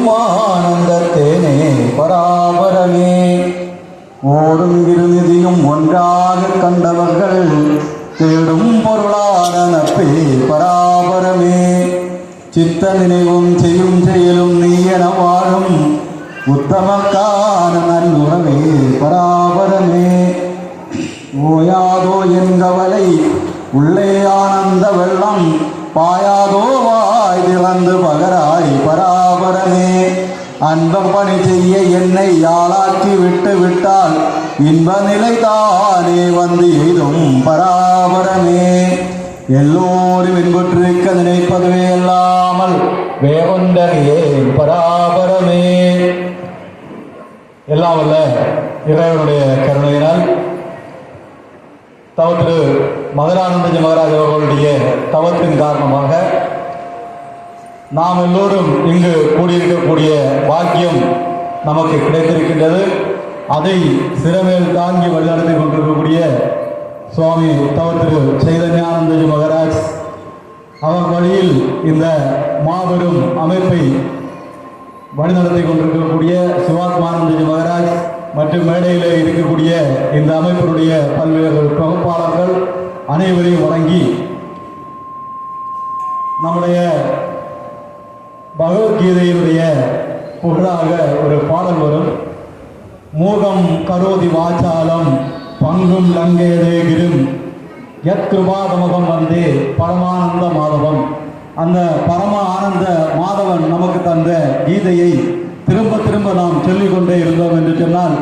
பொழியும் ஆனந்தத்தேனே பராபரமே. ஓடும் இருநிதியும் ஒன்றாக கண்டவர்கள் தேடும் பொருளான நட்பே பராபரமே. சித்த நினைவும் செய்யும் செயலும் நீ என வாழும் உத்தமக்கான நல்லுறவே பராபரமே. ஓயாதோ என் கவலை உள்ளே ஆனந்த வெள்ளம் பாயாதோ வாய் திறந்து பகராய் பராபரமே. அன்பம் பணி செய்ய என்னை ஆளாக்கி விட்டு விட்டால் இன்ப நிலை தானே வந்து எய்தும் பராபரமே. எல்லோரும் இன்புற்றிருக்க நினைப்பதுவே அல்லாமல் வேறொன்றே பராபரமே. எல்லாம் வல்ல இறைவனுடைய கருணையினால் திரு மதுரானந்தஜி மகராஜ் அவர்களுடைய தவத்தின் காரணமாக நாம் எல்லோரும் இங்கு கூடியிருக்கக்கூடிய பாக்கியம் நமக்கு கிடைத்திருக்கின்றது. அதை சிறமேல் தாங்கி வழிநடத்தி கொண்டிருக்கக்கூடிய சுவாமி திரு சைதன்யானந்தஜி மகராஜ் அவர் வழியில் இந்த மாபெரும் அமைப்பை வழிநடத்தி கொண்டிருக்கக்கூடிய சிவாத்மானந்தஜி மகராஜ் மற்றும் மேடையில் இருக்கக்கூடிய இந்த அமைப்பினுடைய பல்வேறு தொகுப்பாளர்கள் அனைவரையும் வழங்கி நம்முடைய பகவத்கீதையினுடைய புகழாக ஒரு பாடல் வரும். மூகம் கரோதி வாச்சாலம் பங்கும் லங்கேதே கிரும் யத் கிருபாதமகம் வந்தே பரமானந்த மாதவம். அந்த பரம ஆனந்த மாதவன் நமக்கு தந்த கீதையை திரும்ப திரும்ப நாம் சொல்லிக்கொண்டே இருந்தோம் என்று சொன்னால்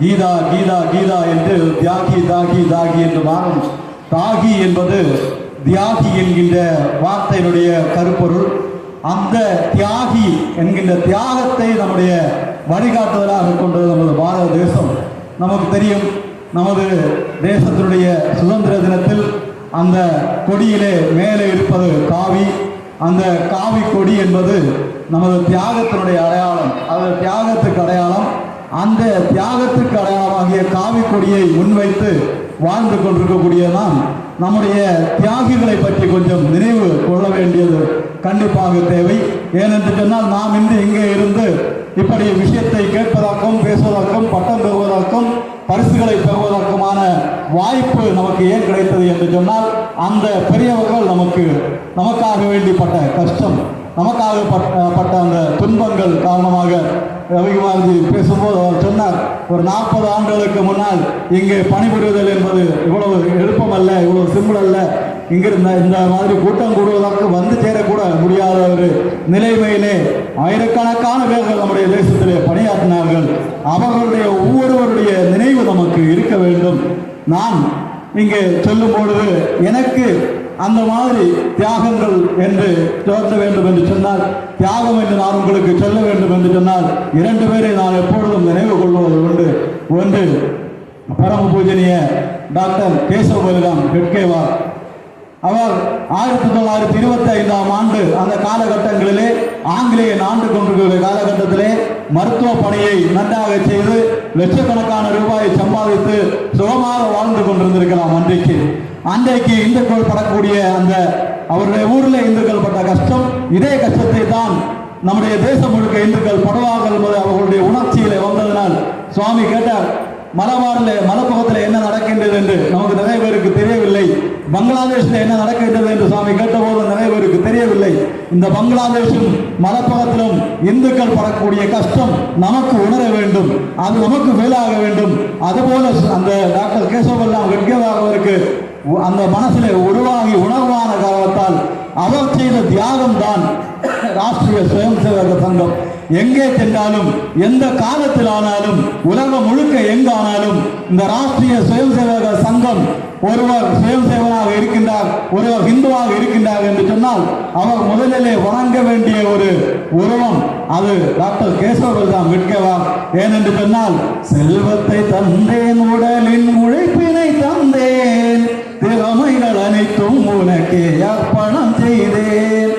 கீதா கீதா கீதா என்று தியாகி தாகி தாகி என்று மாறும். தாகி என்பது தியாகி என்கின்ற வார்த்தையினுடைய கருப்பொருள். அந்த தியாகி என்கின்ற தியாகத்தை நம்முடைய வழிகாட்டுதலாக கொண்டது நமது பாரத தேசம். நமக்கு தெரியும், நமது தேசத்தினுடைய சுதந்திர தினத்தில் அந்த கொடியிலே மேலே இருப்பது காவி. அந்த காவி கொடி என்பது நமது தியாகத்தினுடைய அடையாளம். அது தியாகத்துக்கு அடையாளம். அந்த தியாகத்துக்கு அடையாளமாகிய காவி கொடியை முன்வைத்து வாழ்ந்து கொண்டிருக்கக்கூடிய நாம் நம்முடைய தியாகிகளை பற்றி கொஞ்சம் நினைவு கொள்ள வேண்டியது கண்டிப்பாக தேவை. ஏனென்று சொன்னால் நாம் இன்று இங்கே இருந்து இப்படி விஷயத்தை கேட்பதற்கும் பேசுவதற்கும் பட்டம் பெறுவதற்கும் பரிசுகளை பெறுவதற்குமான வாய்ப்பு நமக்கு ஏன் கிடைத்தது என்று சொன்னால் அந்த பெரியவர்கள் நமக்காக வேண்டிப்பட்ட கஷ்டம், நமக்காக பட்ட அந்த துன்பங்கள் காரணமாக ரவிக்குமார்ஜி பேசும்போது அவர் சொன்னார், ஒரு 40 ஆண்டுகளுக்கு முன்னால் இங்கே பணிபுரிவதில் என்பது இவ்வளவு எழுப்பம் அல்ல, இவ்வளவு சிம்பிள் அல்ல. இங்கிருந்த இந்த மாதிரி கூட்டம் கூடுவதற்கு வந்து சேரக்கூட முடியாத ஒரு நிலைமையிலே ஆயிரக்கணக்கான பேர்கள் நம்முடைய தேசத்திலே பணியாற்றினார்கள். அவர்களுடைய ஒவ்வொருவருடைய நினைவு நமக்கு இருக்க வேண்டும். நான் இங்கே சொல்லும் பொழுது எனக்கு அந்த மாதிரி தியாகங்கள் என்று சொல்ல வேண்டும் என்று சொன்னால், தியாகம் என்று நான் உங்களுக்கு சொல்ல வேண்டும் என்று சொன்னால் 2 பேரை நான் எப்பொழுதும் நினைவு கொள்வது உண்டு. ஒன்று பரம பூஜனிய டாக்டர் கேசவபலிராம் ஹெட்கேவார். அவர் 1925ஆம் ஆண்டு அந்த காலகட்டங்களிலே ஆங்கிலேயன் ஆண்டு கொண்டிருக்கிற காலகட்டத்திலே மருத்துவ பணியை நன்றாக செய்து லட்சக்கணக்கான ரூபாயை சம்பாதித்து சுகமாக வாழ்ந்து கொண்டிருந்திருக்கலாம். அன்றைக்கு இந்துக்கள் படக்கூடிய அந்த அவருடைய ஊரில் இந்துக்கள் பட்ட கஷ்டம், இதே கஷ்டத்தை தான் நம்முடைய தேசம் முழுக்க இந்துக்கள் படுவார்கள் என்பது அவர்களுடைய உணர்ச்சியிலே வந்ததனால் சுவாமி கேட்டார், மலப்பகத்தில் என்ன நடக்கின்றது என்று நமக்கு நிறைய பேருக்கு தெரியவில்லை. பங்களாதேஷில் என்ன நடக்கின்றது என்று சுவாமி கேட்டபோது நிறைய பேருக்கு தெரியவில்லை. இந்த பங்களாதேஷும் மலப்பகத்திலும் இந்துக்கள் படக்கூடிய கஷ்டம் நமக்கு உணர வேண்டும், அது நமக்கு மேலாக வேண்டும். அதுபோல அந்த டாக்டர் கேசவபலிராம் ஹெட்கேவார் அவருக்கு அந்த மனசிலே உருவாகி உணர்வான காரணத்தால் அவர் செய்த தியாகம் தான் ராஷ்டிரிய சுயம் சேவக சங்கம். எங்கே சென்றாலும் எந்த காலத்தில் ஆனாலும் உலகம் முழுக்க எங்கானாலும் இந்த ராஷ்டிரிய சுயம் சேவக சங்கம் ஒருவர் சுயம் சேவனாக இருக்கின்றார், ஒருவர் இந்துவாக இருக்கின்றார் என்று சொன்னால் அவர் முதலிலே வணங்க வேண்டிய ஒரு உருவம் அது டாக்டர் கேசவபலிராம் ஹெட்கேவார். ஏனென்று சொன்னால், செல்வத்தை தந்தேன், உடலின் உழைப்பினை தந்தேன், திறமைகள் அனைத்தும் உனக்கே அர்ப்பணம் செய்தேன்,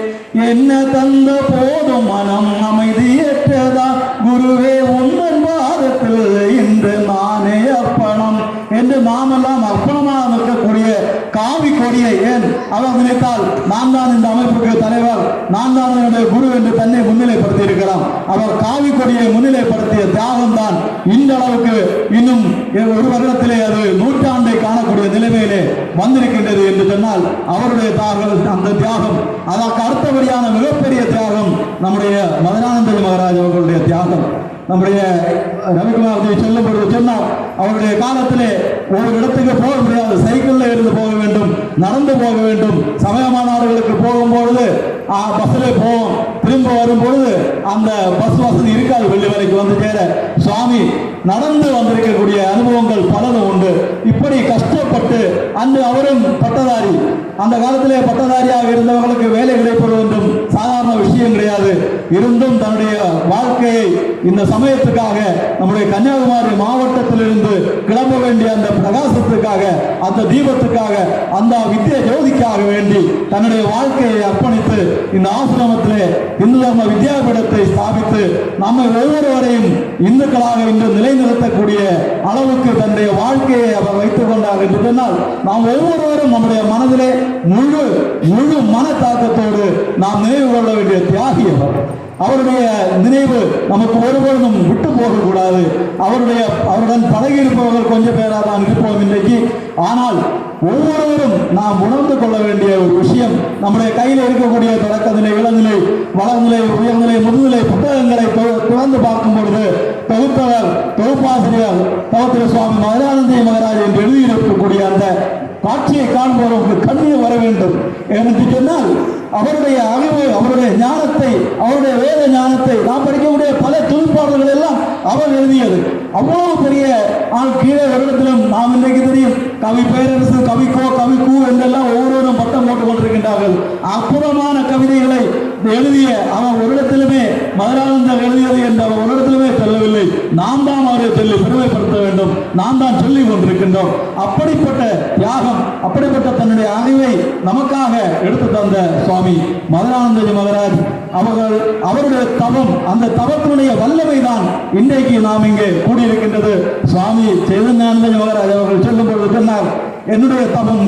என்ன தந்த போதும் மனம் அமைதியற்றதா, குருவே உந்தன் பாதத்தில் இன்று நானே அர்ப்பணம் என்று நாமெல்லாம் அர்ப்பணமாக இருக்கக்கூடிய காவி கொடியை, ஏன் அவர் நினைத்தால் நான் தான் இந்த அமைப்புக்கு தலைவர், நான் தான் என்னுடைய குரு என்று தன்னை முன்னிலைப்படுத்தி இருக்கலாம். அவர் காவி கொடியை முன்னிலைப்படுத்திய தியாகம் தான் இந்த அளவுக்கு இன்னும் ஒரு வருடத்திலே அது நூற்றாண்டை காணக்கூடிய நிலைமையிலே வந்திருக்கின்றது என்று சொன்னால் அவருடைய அந்த தியாகம், அதற்கு அடுத்தபடியான மிகப்பெரிய தியாகம் நம்முடைய மதுரானந்த மகாராஜ் அவர்களுடைய தியாகம். நம்முடைய ரவிக்குமார் சொல்லும் பொழுது சொன்னார், அவருடைய காலத்திலே ஒரு இடத்துக்கு போக முடியாது, சைக்கிள்ல இருந்து போக வேண்டும், நடந்து போக வேண்டும். சமய மாநாடுகளுக்கு போகும்பொழுது பஸ்ல போவோம், திரும்ப வரும்பொழுது அந்த பஸ் வசதி இருக்காது. வெள்ளிமலைக்கு வந்து சேர சுவாமி நடந்து வந்திருக்கக்கூடிய அனுபவங்கள் பலதும் உண்டு. இப்படி கஷ்டப்பட்டு அன்று அவரும் பட்டதாரி, அந்த காலத்திலே பட்டதாரியாக இருந்தவர்களுக்கு வேலை கிடைப்பது ஒன்றும் சாதாரண விஷயம் கிடையாது. இருந்தும் தன்னுடைய வாழ்க்கையை இந்த சமயத்துக்காக, நம்முடைய கன்னியாகுமரி மாவட்டத்திலிருந்து கிளம்ப வேண்டிய அந்த பிரகாசத்துக்காக, அந்த தீபத்துக்காக, அந்த வித்ய ஜோதிக்காக வேண்டி தன்னுடைய வாழ்க்கையை அர்ப்பணித்து இந்த ஆசிரமத்திலே இந்து தர்ம வித்யாபீடத்தை ஸ்தாபித்து நம்மை ஒவ்வொருவரையும் இந்துக்களாக இன்று நிலைநிறுத்தக்கூடிய அளவுக்கு தன்னுடைய வாழ்க்கையை அவர் வைத்துக் கொண்டார் என்று சொன்னால் நாம் ஒவ்வொருவரும் நம்முடைய மனதிலே முழு மன தாக்கத்தோடு நாம் நினைவு கொள்ள வேண்டிய தியாகி அவர். அவருடைய நினைவு நமக்கு ஒருபொழுதும் விட்டு போகக்கூடாது. அவருடன் பழகி இருப்பவர்கள் கொஞ்சம் பேராக தான் இருப்போம் இன்றைக்கு. ஆனால் ஒவ்வொருவரும் நாம் உணர்ந்து கொள்ள வேண்டிய ஒரு விஷயம், நம்முடைய கையில் இருக்கக்கூடிய தொடக்கநிலை, இளநிலை, வளர்நிலை, உயர்நிலை, முதுநிலை புத்தகங்களை திறந்து பார்க்கும் பொழுது தொகுப்பாசிரியர் தவத்திர சுவாமி மதுரானந்த மகாராஜ் என்று எழுதியிருக்கக்கூடிய அந்த காட்சியை காண்பவர்களுக்கு கண்ணீர் வர வேண்டும். என்று சொன்னால் அவருடைய அறிவு, அவருடைய ஞானத்தை, அவருடைய வேத ஞானத்தை நாம் படிக்கக்கூடிய பல தொழிற்பாடுகள் எல்லாம் அவர் எழுதியது. அவ்வளவு பெரிய ஆள் கீழே வருடத்திலும் நாம் இன்றைக்கு தெரியும், கவி பேரரசு, கவிக்கோ, கவிக்கூ என்றெல்லாம் ஒவ்வொருவரும் பட்டம் போட்டுக் கொண்டிருக்கின்றார்கள். அற்புதமான கவிதைகளை எழுதிய அவர் ஒரு இடத்திலுமே மதுரானந்தர் எழுதியது என்ற ஒரு இடத்திலுமே சொல்லவில்லை. நாம் தான் அவரை சொல்லி பெருமைப்படுத்த வேண்டும், நாம் தான் சொல்லிக் கொண்டிருக்கின்றோம். அப்படிப்பட்ட தியாகம், அப்படிப்பட்ட தன்னுடைய அறிவை நமக்காக எடுத்து தந்த சுவாமி மதுரானந்தஜி மகாராஜ் அவருடைய தவம், அந்த தவத்தினுடைய வல்லமை தான் இன்றைக்கு நாம் இங்கே கூடியிருக்கின்றது. சுவாமி சைதன்யானந்தஜி மகாராஜ் அவர்கள் சொல்லும் பொழுது சொன்னார், என்னுடைய தவம்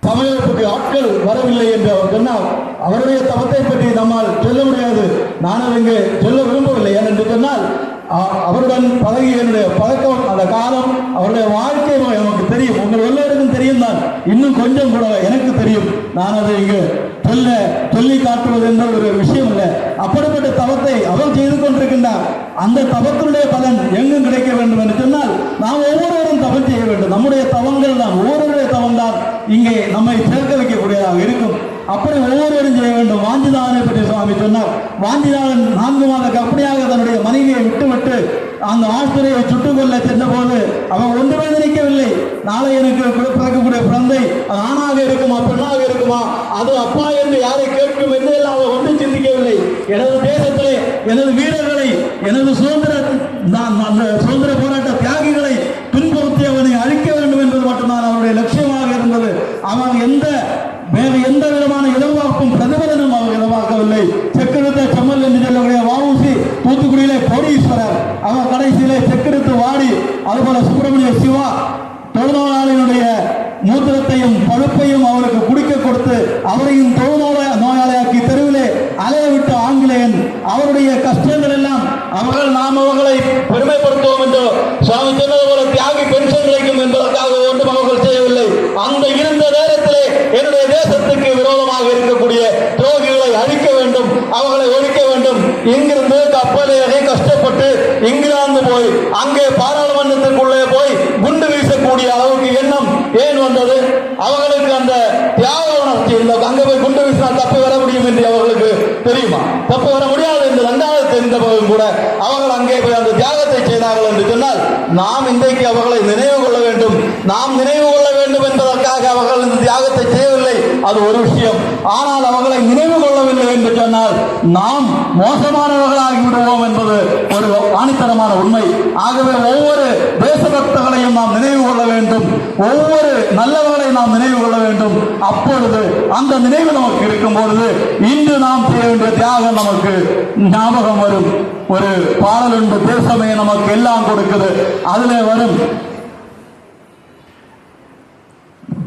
சமயத்துக்கு ஆட்கள் வரவில்லை என்று அவர் சொன்னார். அவருடைய தவத்தை பற்றி நம்மால் சொல்ல முடியாது, நான் இங்கே சொல்ல விரும்பவில்லை. ஏனென்று சொன்னால் அவருடன் பழகிய என்னுடைய பழக்கம், அந்த காலம், அவருடைய வாழ்க்கை நமக்கு தெரியும், உங்கள் எல்லோருக்கும் தெரியும் தான், இன்னும் கொஞ்சம் கூட எனக்கு தெரியும். நான் அதை இங்கு சொல்லி காட்டுவது என்ற ஒரு விஷயம் இல்லை. அப்படிப்பட்ட தவத்தை அவர் செய்து கொண்டிருக்கின்றார். அந்த தவத்தினுடைய பலன் எங்கும் கிடைக்க வேண்டும் என்று சொன்னால் நாம் ஒவ்வொருவரும் தவம் செய்ய வேண்டும். நம்முடைய தவங்கள் தான், ஒவ்வொருவருடைய தவம் தான் இங்கே நம்மை சேர்க்க வைக்கக்கூடியதாக இருக்கும். அப்படி ஒவ்வொருவரும் செய்ய வேண்டும். வாஞ்சிதானை பற்றி சுவாமி சொன்னார். வாஞ்சிதானன் 4 மாத கற்பனையாக தன்னுடைய மனைவியை விட்டுவிட்டு அந்த ஆஸ்திரையை சுட்டுக் கொள்ள சென்ற போது அவன் ஒன்றுமே நினைக்கவில்லை. நாளை எனக்கு பிறக்கக்கூடிய குழந்தை ஆணாக இருக்குமா, பெண்ணாக இருக்குமா, அது அப்பா என்று யாரை கேட்கும் என்று எல்லாம் அவன் ஒன்றும் சிந்திக்கவில்லை. எனது தேசத்திலே எனது வீரர்களை, எனது சுதந்திர போராட்ட தியாகிகளை துன்புறுத்தி அவனை அழிக்க வேண்டும் என்பது மட்டும்தான் அவருடைய லட்சியமாக இருந்தது. அவன் வேறு எந்த விதமான எதிர்பார்ப்பும் பிரதிபலனும் அவர் எதிர்பார்க்கவில்லை. செக்கெடுத்த செம்மல் என்று சொல்லக்கூடிய வஉசி தூத்துக்குடியிலே கோடீஸ்வரர், அவர் கடைசியிலே செக்கெடுத்து வாடி, அதுபோல சுப்பிரமணிய சிவா தொழுநோயாளியினுடைய மூத்திரத்தையும் பழுப்பையும் அவருக்கு குடிக்க கொடுத்து அவரையும் நோயாளியாக்கி தெருவிலே அலைய விட்ட ஆங்கிலேயன், அவருடைய கஷ்டங்கள் எல்லாம் நாம் அவர்களை பெருமைப்படுத்துவோம் என்று சுவாமி சொன்னது போல தியாகி பென்ஷன் கிடைக்கும் என்பதற்காக ஒன்றும் அவர்கள் செய்யவில்லை. அந்த இருந்த நேரத்திலே என்னுடைய தேசத்துக்கு விரோதமாக இருக்கக்கூடிய துரோகிகளை அழிக்க வேண்டும், அவர்களை ஒழிக்க வேண்டும். இங்கிருந்து கப்பலேறி கஷ்டப்பட்டு இங்கிலாந்து போய் அங்கே பாராளுமன்றத்திற்குள்ளே போய் குண்டு வீசக்கூடிய அளவுக்கு எண்ணம் ஏன் வந்தது? அவர்களுக்கு அந்த தியாக உணர்ச்சி இல்லை. அங்கே போய் குண்டு வீசினால் தப்பி வர முடியும் என்று அவர்களுக்கு தெரியுமா? தப்பி வர முடியாது என்று நன்றாக தெரிந்த போதும் கூட அவர்கள் அங்கே போய் அந்த தியாகத்தை செய்தார்கள் என்று சொன்னால் நாம் இன்றைக்கு அவர்களை நினைவு கொள்ள வேண்டும். நாம் நினைவு கொள்ள வேண்டும் என்பதற்காக அவர்கள் இந்த தியாகத்தை செய்யவில்லை, அது ஒரு விஷயம். ஆனால் அவர்களை நினைவு கொள்ளவில்லை என்று சொன்னால் நாம் மோசமானவர்களாகி விடுவோம் என்பது ஒரு ஆணித்தரமான உண்மை. ஆகவே ஒவ்வொரு தேசபக்தர்களையும் நாம் நினைவு கொள்ள வேண்டும், ஒவ்வொரு நல்லவர்களை நாம் நினைவு கொள்ள வேண்டும். அப்பொழுது அந்த நினைவு நமக்கு இருக்கும் பொழுது இன்று நாம் செய்ய வேண்டிய தியாகம் நமக்கு ஞாபகம் வரும். ஒரு பாடல் உண்டு, தேசமே நமக்கு எல்லாம் கொடுக்குது. அதிலே வரும்,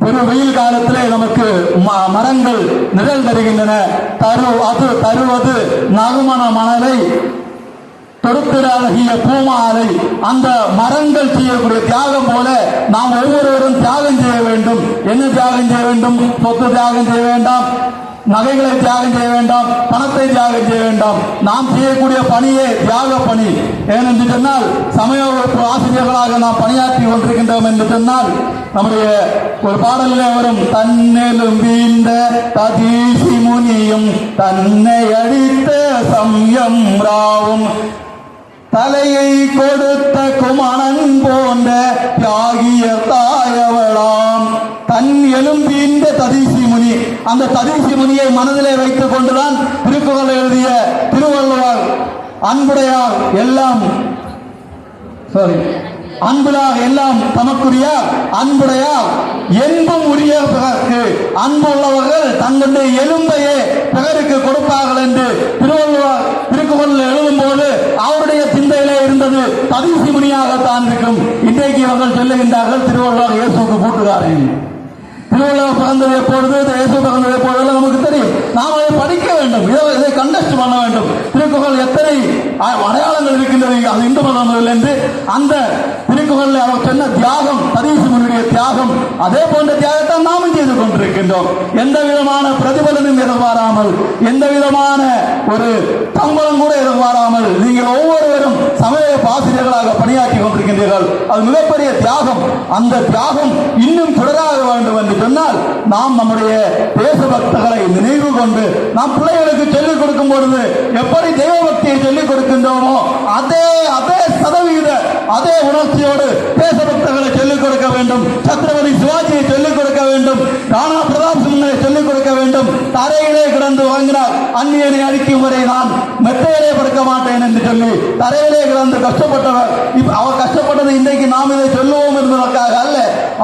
ஒரு வெயில் காலத்திலே நமக்கு மரங்கள் நிழல் தருகின்றன. தருவது நறுமண மணலை தொடுத்திராகிய பூமாலை. அந்த மரங்கள் செய்யக்கூடிய தியாகம் போல நாம் ஒவ்வொருவரும் தியாகம் செய்ய வேண்டும். என்ன தியாகம் செய்ய வேண்டும்? சொத்து தியாகம் செய்ய வேண்டாம், நகைகளை தியாகம் செய்ய வேண்டாம், பணத்தை தியாகம் செய்ய வேண்டாம். நாம் செய்யக்கூடிய பணியே தியாக பணி. ஏனென்று சொன்னால் சமய வகுப்பு ஆசிரியர்களாக நாம் பணியாற்றி கொண்டிருக்கின்றோம் என்று சொன்னால் நம்முடைய ஒரு பாடலில் வரும் தன்னெலும் வீழ்ந்த ததீசி முனியும் தன்னை அழித்த சம்யம் ராவும் தலையை கொடுத்த குமணன் போன்ற தியாகிய தாயவளாம். தன் எலும்பீந்த ததீசி முனி, அந்த ததீசி முனியை மனதிலே வைத்துக் கொண்டுதான் திருக்குறள் எழுதிய திருவள்ளுவர் அன்புடையார் எல்லாம் அன்புலாக எல்லாம் தமக்குரிய அன்புடையார் என்பும் உரிய பிறருக்கு அன்பு உள்ளவர்கள் தங்களுடைய எலும்பையே பிறருக்கு கொடுப்பார்கள் என்று திருவள்ளுவர் திருக்குறள் எழுதும் போது அவருடைய சிந்தையிலே இருந்தது ததீசி முனியாகத்தான் இருக்கும். இன்றைக்கு அவர்கள் சொல்லுகின்றார்கள் திருவள்ளுவர் இயேசுக்கு கூட்டுகிறார்கள். திருவள்ளுவர் பிறந்தது எப்பொழுது, இயேசு பிறந்தது எப்பொழுது நமக்கு தெரியும். நாம் அதை படிக்க வேண்டும், இதை கண்டஸ்ட் பண்ண வேண்டும். திருக்குறள் எத்தனை அடையாளங்கள் இருக்கின்றது அது இந்து மதங்கள் என்று அந்த திருக்குறளில் அவர் சொன்ன தியாகம், ததீசி முனியுடைய தியாகம், அதே போன்ற தியாகத்தை நாமும் செய்து கொண்டிருக்கின்றோம். எந்த விதமான பிரதிபலனும் எதிர்பாராமல், எந்த விதமான ஒரு சம்பளம் கூட எதிர்பாராமல் நீங்கள் ஒவ்வொருவரும் சமய ஆசிரியர்களாக பணியாற்றி கொண்டிருக்கின்றீர்கள். அது மிகப்பெரிய தியாகம். அந்த தியாகம் இன்னும் தொடராக வேண்டும் என்று சொன்னால் நாம் நம்முடைய தேசபக்தர்களை நினைவு கொண்டு நாம் பிள்ளைகளுக்கு சொல்லிக் கொடுக்கும் பொழுது எப்படி தெய்வ பக்தியை சொல்லிக் கொடுக்கின்றோமோ அதே சதவீத அதே உணர்ச்சியோடு தேசபக்தர்களை சொல்லிக் கொடுக்க வேண்டும். சத்ரபதி சிவாஜியை சொல்லிக் கொடுக்க வேண்டும். ராணா பிரதாப் சிங்கை சொல்லிக் கொடுக்க வேண்டும். தரையிலே கிடந்து வாங்கினார் அந்நியனை அடிக்கும் வரை நான் மெத்தையிலே படுக்க மாட்டேன் என்று சொல்லி தரையிலே கிடந்து கஷ்டப்பட்டவர். அவர் கஷ்டப்பட்டது இன்றைக்கு நாம் இதை சொல்லுவோம் என்பதற்காக அல்ல,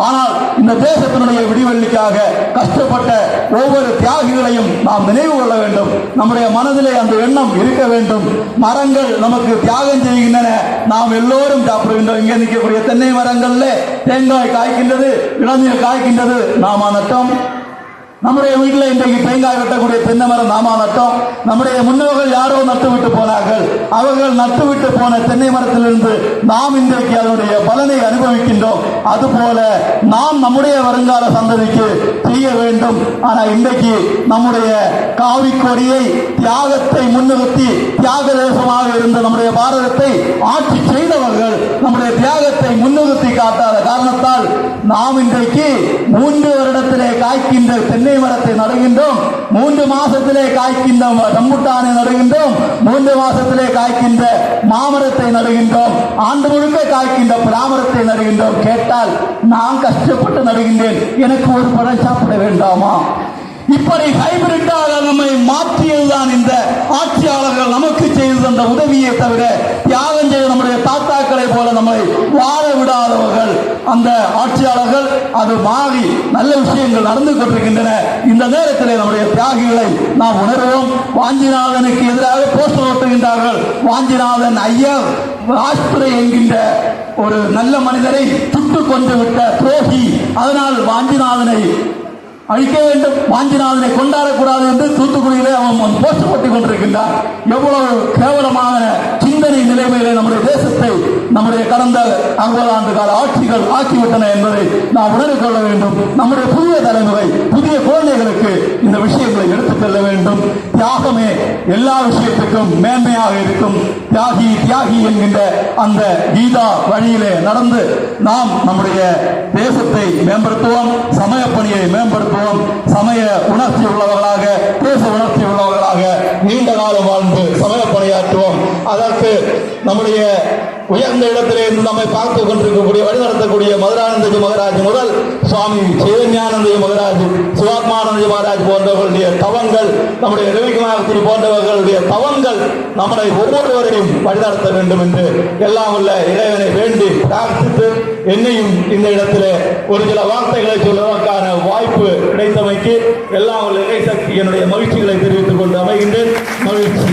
ஆனால் இந்த தேசத்தினுடைய விடிவெள்ளிக்காக கஷ்டப்பட்ட ஒவ்வொரு தியாகிகளையும் நாம் நினைவு கொள்ள வேண்டும். நம்முடைய மனதிலே அந்த எண்ணம் இருக்க வேண்டும். மரங்கள் நமக்கு தியாகம் செய்கின்றன, நாம் எல்லோரும் சாப்பிடுகின்றோம். இங்கே நிற்கக்கூடிய தென்னை மரங்கள்ல தேங்காய் காய்க்கின்றது, இளநீர் காய்க்கின்றது, நாம நட்டோம். நம்முடைய வீட்டில் இன்றைக்கு தேங்காய் வெட்டக்கூடிய தென்னை மரம் நாம நட்டோம். நம்முடைய முன்னோர்கள் யாரோ நட்டுவிட்டு போனார்கள். அவர்கள் நட்டுவிட்டு போன தென்னை மரத்திலிருந்து நாம் இன்றைக்கு அதனுடைய பலனை அனுபவிக்கின்றோம். அதுபோல நாம் நம்முடைய வருங்கால சந்ததிக்கு செய்ய வேண்டும். ஆனால் இன்றைக்கு நம்முடைய காவிக்கொடியை தியாகத்தை முன்னிறுத்தி தியாக தேசமாக இருந்த நம்முடைய பாரதத்தை ஆட்சி செய்தவர்கள் நம்முடைய தியாகத்தை முன்னிறுத்தி காட்டாத காரணத்தால் நாம் இன்றைக்கு 3 வருடத்திலே காய்க்கின்ற தென்னை மரத்தை நடுகின்றோம். 3 மாசத்திலே காய்க்கின்ற ரம்புட்டானை நடுகின்றோம். 3 மாசத்திலே காய்க்கின்ற மாமரத்தை நடுகின்றோம். ஆண்டு முழுக்க காய்க்கின்ற பிராமரத்தை நடுகின்றோம். கேட்டால் நான் கஷ்டப்பட்டு நடுகின்றேன், எனக்கு ஒரு பழம் சாப்பிட வேண்டாமா? இப்படி ஹைபிரிட்டாக நம்மை மாற்றியதுதான் இந்த ஆட்சியாளர்கள் நமக்கு செய்து தந்த உதவியை தவிர தியாகம் செய்த நம்முடைய தாத்தாக்களை போல நம்மை வாழ விடாதவர்கள் அந்த ஆட்சியாளர்கள். அது மாறி நல்ல விஷயங்கள் நடந்து கொண்டிருக்கின்றன. இந்த நேரத்தில் நம்முடைய தியாகிகளை நாம் உணர்வோம். வாஞ்சிநாதனுக்கு எதிராக போஸ்டர் ஓட்டுகின்றார்கள். வாஞ்சிநாதன் ஐயர் ராஷ்டிரை என்கின்ற ஒரு நல்ல மனிதரை சுட்டுக் கொண்டு விட்ட துரோகி, அதனால் வாஞ்சிநாதனை அழிக்க வேண்டும், வாஞ்சிநாதனை கொண்டாடக்கூடாது என்று தூத்துக்குடியிலே அவன் போஸ்ட் போட்டுக் கொண்டிருக்கின்றான். எவ்வளவு கேவலமான சிந்தனை நிலைமையிலே நம்முடைய தேசத்தை நம்முடைய கடந்த 50 ஆண்டு கால ஆட்சிகள் ஆக்கிவிட்டன என்பதை நாம் உணர்ந்து கொள்ள வேண்டும். நம்முடைய புதிய தலைமுறை, புதிய குழந்தைகளுக்கு இந்த விஷயங்களை எடுத்துச் செல்ல வேண்டும். தியாகமே எல்லா விஷயத்துக்கும் மேன்மையாக இருக்கும். தியாகி தியாகி என்கின்ற அந்த கீதா வழியிலே நடந்து நாம் நம்முடைய தேசத்தை மேம்படுத்துவோம், சமய பணியை மேம்படுத்துவோம். சமய உணர்ச்சி உள்ளவர்களாக, தேச உணர்ச்சி உள்ளவர்களாக நீண்ட காலம் வாழ்ந்து சமய பணியாற்றுவோம். அதற்கு நம்முடைய உயர்ந்த இடத்திலே இருந்து நம்மை பார்த்துக் கொண்டிருக்கக்கூடிய வழிநடத்தக்கூடிய மதுரானந்தஜி மகராஜ் முதல் சுவாமி சைதன்யானந்தஜி மகராஜ், சிவாத்மானந்தஜி மகராஜ் போன்றவர்களுடைய தவங்கள், நம்முடைய ரவிக்குமார் போன்றவர்களுடைய தவங்கள் நம்மை ஒவ்வொருவரையும் வழிநடத்த வேண்டும் என்று எல்லாம் உள்ள இறைவனை வேண்டி பிரார்த்தித்து என்னையும் இந்த இடத்திலே ஒரு சில வார்த்தைகளை சொல்வதற்கான வாய்ப்பு கிடைத்தமைக்கு எல்லாம் உள்ள இறை சக்தி என்னுடைய மகிழ்ச்சிகளை தெரிவித்துக் கொண்டு அமைகின்றேன். மகிழ்ச்சி.